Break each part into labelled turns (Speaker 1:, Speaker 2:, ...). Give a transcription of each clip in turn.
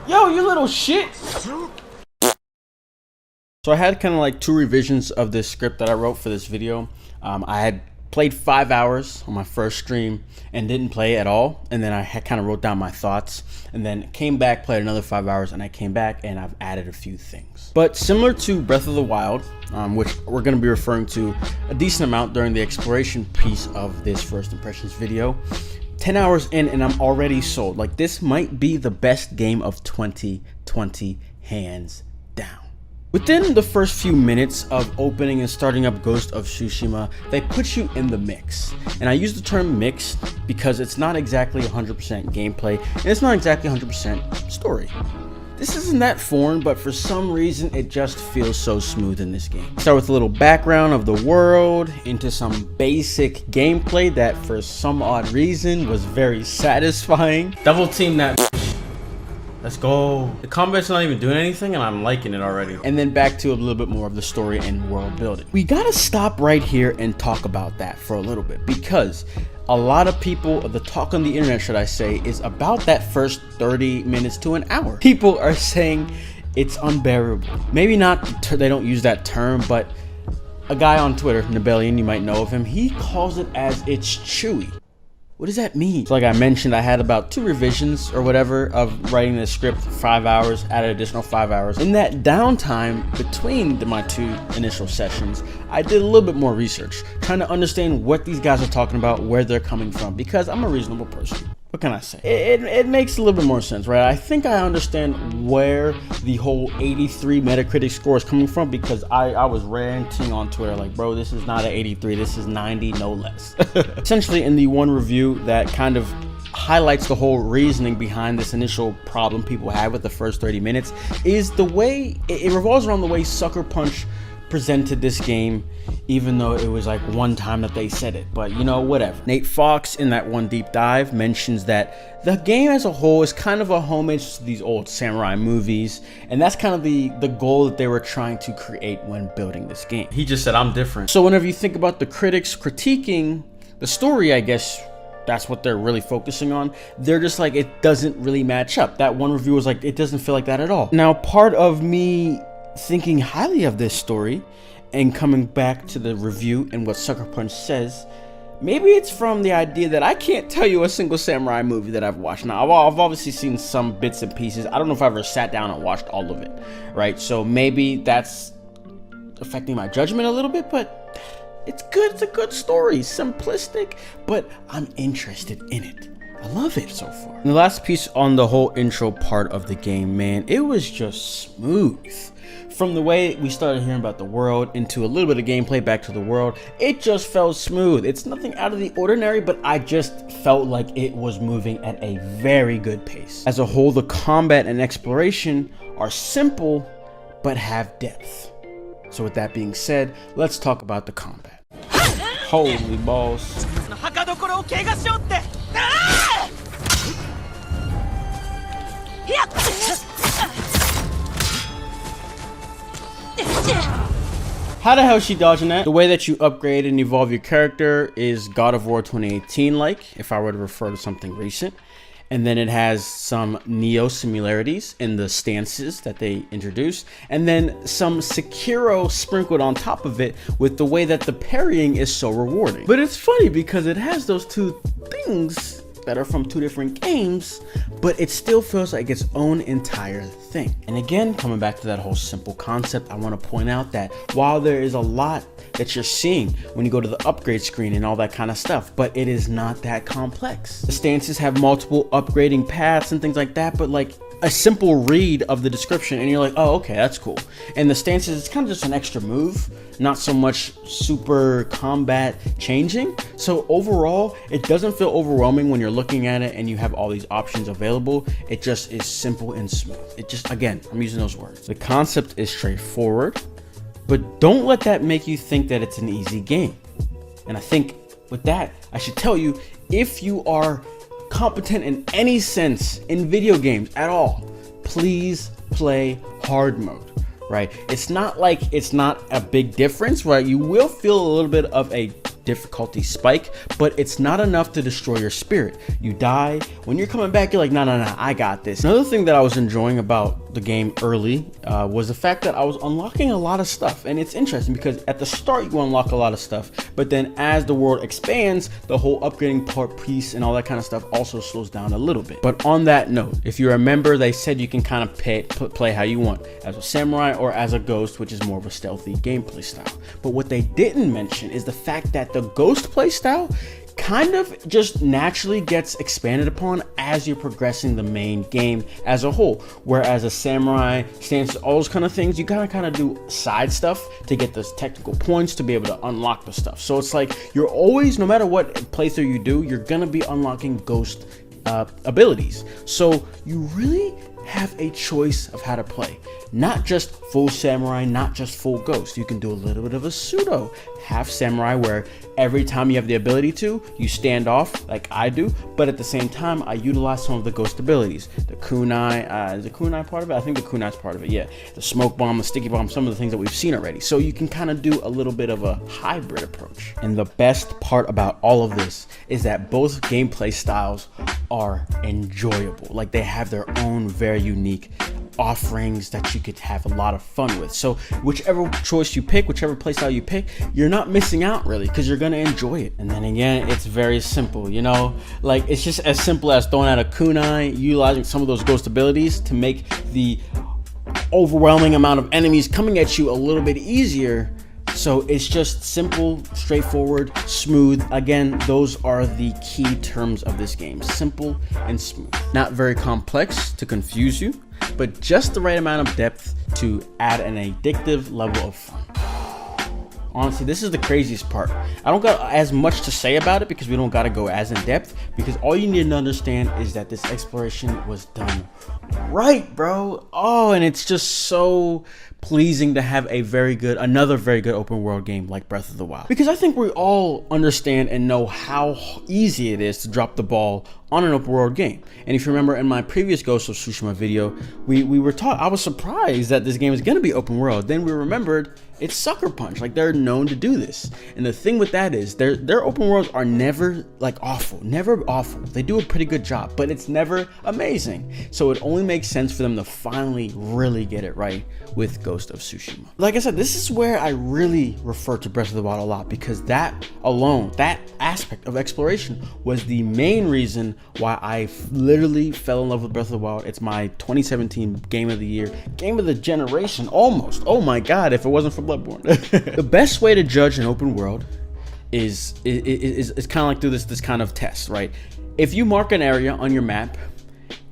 Speaker 1: Yo, you little shit. So I had kind of like 2 revisions of this script that I wrote for this video. I had played 5 hours on my first stream and didn't play at all. And then I had kind of wrote down my thoughts and then came back, played another 5 hours, and I came back and I've added a few things. But similar to Breath of the Wild, which we're going to be referring to a decent amount during the exploration piece of this first impressions video, 10 hours in and I'm already sold. Like, this might be the best game of 2020, hands down. Within the first few minutes of opening and starting up Ghost of Tsushima, they put you in the mix. And I use the term mix because it's not exactly 100% gameplay and it's not exactly 100% story. This isn't that foreign, but for some reason it just feels so smooth in this game. Start with a little background of the world, into some basic gameplay that for some odd reason was very satisfying. Double team that. Let's go. The combat's not even doing anything and I'm liking it already. And then back to a little bit more of the story and world building. We gotta stop right here and talk about that for a little bit, because a lot of people, the talk on the internet, should I say, is about that first 30 minutes to an hour. People are saying it's unbearable. Maybe not, they don't use that term, but a guy on Twitter, Nibelian, you might know of him, he calls it as it's chewy. What does that mean? So like I mentioned, I had about 2 revisions or whatever of writing the script, 5 hours, added additional 5 hours. In that downtime between my 2 initial sessions, I did a little bit more research, trying to understand what these guys are talking about, where they're coming from, because I'm a reasonable person. What can I say? It makes a little bit more sense, right? I think I understand where the whole 83 Metacritic score is coming from, because I was ranting on Twitter like, bro, this is not an 83, this is 90, no less. Essentially, in the one review that kind of highlights the whole reasoning behind this initial problem people had with the first 30 minutes is the way, it revolves around the way Sucker Punch presented this game, even though it was like one time that they said it, but you know, whatever. Nate Fox in that one deep dive mentions that the game as a whole is kind of a homage to these old samurai movies, and that's kind of the goal that they were trying to create when building this game. He just said, I'm different. So whenever you think about the critics critiquing the story, I guess that's what they're really focusing on. They're just like, it doesn't really match up. That one review was like, it doesn't feel like that at all. Now, part of me thinking highly of this story and coming back to the review and what Sucker Punch says, maybe it's from the idea that I can't tell you a single samurai movie that I've watched. Now, I've obviously seen some bits and pieces. I don't know if I ever sat down and watched all of it, right? So maybe that's affecting my judgment a little bit, but it's good. It's a good story, simplistic, but I'm interested in it. I love it so far. And the last piece on the whole intro part of the game, man, it was just smooth. From the way we started hearing about the world into a little bit of gameplay back to the world, it just felt smooth. It's nothing out of the ordinary, but I just felt like it was moving at a very good pace. As a whole, the combat and exploration are simple, but have depth. So with that being said, let's talk about the combat. Holy balls. How the hell is she dodging that? The way that you upgrade and evolve your character is God of War 2018 like, if I were to refer to something recent. And then it has some Neo similarities in the stances that they introduced, and then some Sekiro sprinkled on top of it with the way that the parrying is so rewarding. But it's funny because it has those 2 things that are from 2 different games, but it still feels like its own entire thing. And again, coming back to that whole simple concept, I want to point out that while there is a lot that you're seeing when you go to the upgrade screen and all that kind of stuff, but it is not that complex. The stances have multiple upgrading paths and things like that, but like a simple read of the description and you're like, oh, okay, that's cool. And the stances, it's kind of just an extra move, not so much super combat changing. So overall, it doesn't feel overwhelming when you're looking at it and you have all these options available. It just is simple and smooth. It just, again, I'm using those words. The concept is straightforward, but don't let that make you think that it's an easy game. And I think with that, I should tell you, if you are competent in any sense in video games at all, please play hard mode. right? It's not like it's not a big difference, right? You will feel a little bit of a difficulty spike, but it's not enough to destroy your spirit. You die, when you're coming back, you're like, no, I got this. Another thing that I was enjoying about the game early was the fact that I was unlocking a lot of stuff. And it's interesting because at the start you unlock a lot of stuff, but then as the world expands, the whole upgrading part piece and all that kind of stuff also slows down a little bit. But on that note, if you remember, they said you can kind of play how you want, as a samurai or as a ghost, which is more of a stealthy gameplay style. But what they didn't mention is the fact that the ghost playstyle kind of just naturally gets expanded upon as you're progressing the main game as a whole. Whereas a samurai stance, all those kind of things, you gotta kind of do side stuff to get those technical points to be able to unlock the stuff. So it's like you're always, no matter what playthrough you do, you're gonna be unlocking ghost abilities. So you really have a choice of how to play. Not just full samurai, not just full ghost. You can do a little bit of a pseudo half samurai where every time you have the ability to, you stand off like I do, but at the same time I utilize some of the ghost abilities. The kunai, is the kunai part of it? I think the kunai is part of it, yeah. The smoke bomb, the sticky bomb, some of the things that we've seen already. So you can kind of do a little bit of a hybrid approach. And the best part about all of this is that both gameplay styles are enjoyable. Like they have their own very unique offerings that you could have a lot of fun with. So whichever choice you pick, whichever playstyle you pick, you're not missing out really, because you're gonna enjoy it. And then again, it's very simple, you know, like it's just as simple as throwing out a kunai, utilizing some of those ghost abilities to make the overwhelming amount of enemies coming at you a little bit easier. So it's just simple, straightforward, smooth. Again, those are the key terms of this game. Simple and smooth. Not very complex to confuse you, but just the right amount of depth to add an addictive level of fun. Honestly, this is the craziest part. I don't got as much to say about it because we don't got to go as in depth, because all you need to understand is that this exploration was done right, bro. Oh, and it's just so pleasing to have another very good open world game like Breath of the Wild, because I think we all understand and know how easy it is to drop the ball on an open world game. And if you remember in my previous Ghost of Tsushima video, we were taught, I was surprised that this game is going to be open world. Then we remembered it's Sucker Punch, like they're known to do this. And the thing with that is their open worlds are never like awful, never awful. They do a pretty good job, but it's never amazing. So it only makes sense for them to finally really get it right with Ghost of Tsushima. Like I said, this is where I really refer to Breath of the Wild a lot, because that alone, that aspect of exploration was the main reason why I literally fell in love with Breath of the Wild. It's my 2017 game of the year, game of the generation, almost. Oh my God, if it wasn't for Bloodborne. The best way to judge an open world is kind of like through this kind of test, right? If you mark an area on your map,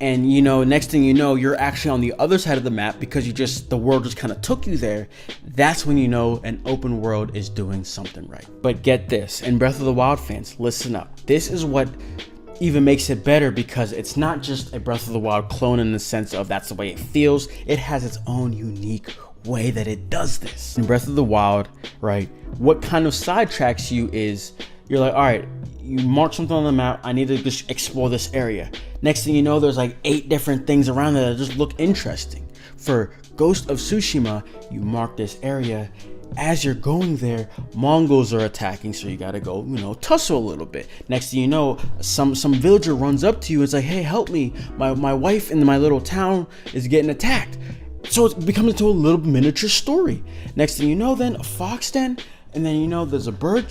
Speaker 1: and you know, next thing you know, you're actually on the other side of the map because the world just kind of took you there, that's when you know an open world is doing something right. But get this, and Breath of the Wild fans, listen up. This is what even makes it better, because it's not just a Breath of the Wild clone in the sense of that's the way it feels. It has its own unique way that it does this. In Breath of the Wild, right, what kind of sidetracks you is, you're like, all right, you mark something on the map, I need to just explore this area. Next thing you know, there's like 8 different things around there that just look interesting. For Ghost of Tsushima, you mark this area. As you're going there, Mongols are attacking, so you gotta go, you know, tussle a little bit. Next thing you know, some villager runs up to you and is like, hey, help me. My wife in my little town is getting attacked. So it becomes into a little miniature story. Next thing you know, then a fox den, and then you know there's a bird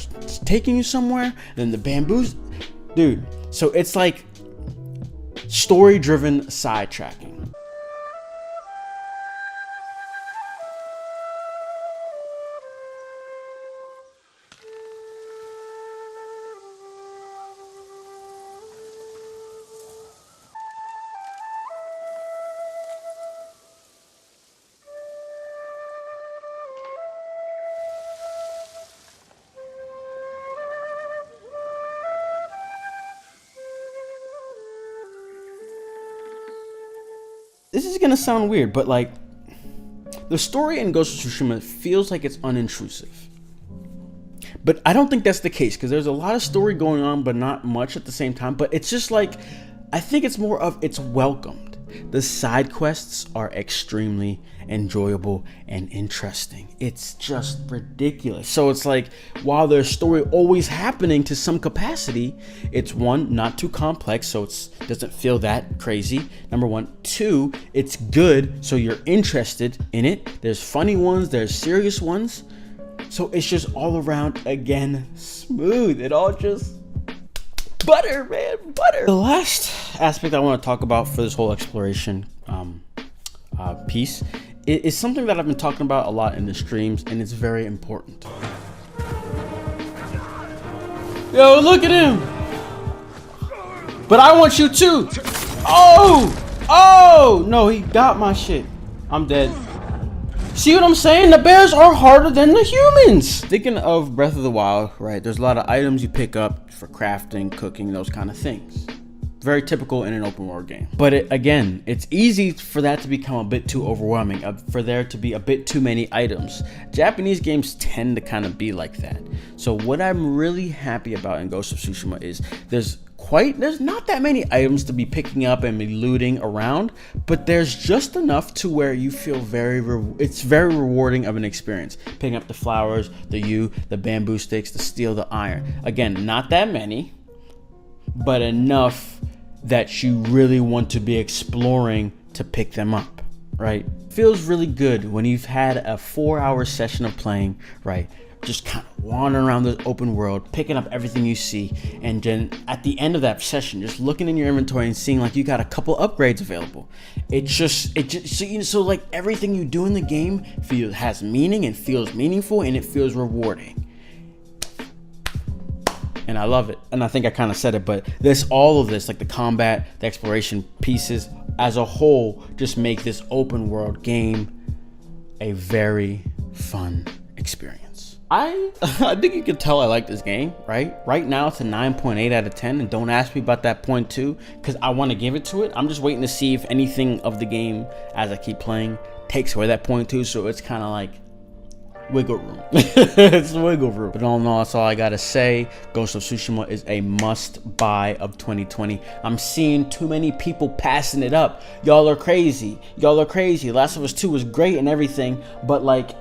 Speaker 1: taking you somewhere, then the bamboos. Dude, so it's like story-driven sidetracking. This is gonna sound weird, but like, the story in Ghost of Tsushima feels like it's unintrusive. But I don't think that's the case, because there's a lot of story going on, but not much at the same time. But it's just like, I think it's more of it's welcomed. The side quests are extremely enjoyable and interesting. It's just ridiculous. So it's like, while there's story always happening to some capacity, it's one, not too complex, so it doesn't feel that crazy. Number one. Two, it's good, so you're interested in it. There's funny ones, there's serious ones. So it's just all around, again, smooth. It all just butter, man, butter. The last aspect I want to talk about for this whole exploration piece is something that I've been talking about a lot in the streams, and it's very important. Yo, look at him. But I want you too. Oh, no, he got my shit. I'm dead. See what I'm saying? The bears are harder than the humans. Thinking of Breath of the Wild, right? There's a lot of items you pick up for crafting, cooking, those kind of things. Very typical in an open world game. But again, it's easy for that to become a bit too overwhelming, for there to be a bit too many items. Japanese games tend to kind of be like that. So what I'm really happy about in Ghost of Tsushima is there's not that many items to be picking up and be looting around, but there's just enough to where you feel it's very rewarding of an experience. Picking up the flowers, the bamboo sticks, the steel, the iron. Again, not that many, but enough that you really want to be exploring to pick them up, right? Feels really good when you've had a 4-hour session of playing, right? Just kind of wandering around the open world, picking up everything you see, and then at the end of that session, just looking in your inventory and seeing like you got a couple upgrades available. So like everything you do in the game has meaning and feels meaningful, and it feels rewarding. And I love it. And I think I kind of said it, but all of this, like the combat, the exploration pieces as a whole, just make this open world game a very fun experience. I think you can tell I like this game, right? Right now it's a 9.8 out of 10, and don't ask me about that 0.2 because I want to give it to it. I'm just waiting to see if anything of the game as I keep playing takes away that 0.2, so it's kind of like wiggle room. It's wiggle room. But all in all, that's all I gotta say. Ghost of Tsushima is a must buy of 2020. I'm seeing too many people passing it up. Y'all are crazy. Last of Us 2 was great and everything, but like,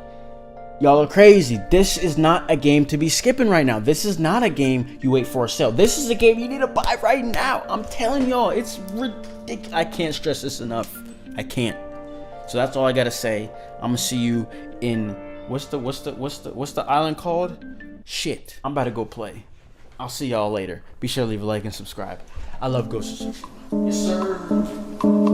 Speaker 1: y'all are crazy. This is not a game to be skipping right now. This is not a game you wait for a sale. This is a game you need to buy right now. I'm telling y'all, it's ridiculous. I can't stress this enough. I can't. So that's all I gotta say. I'm gonna see you in what's the island called? Shit. I'm about to go play. I'll see y'all later. Be sure to leave a like and subscribe. I love Ghost of Tsushima. Yes, sir.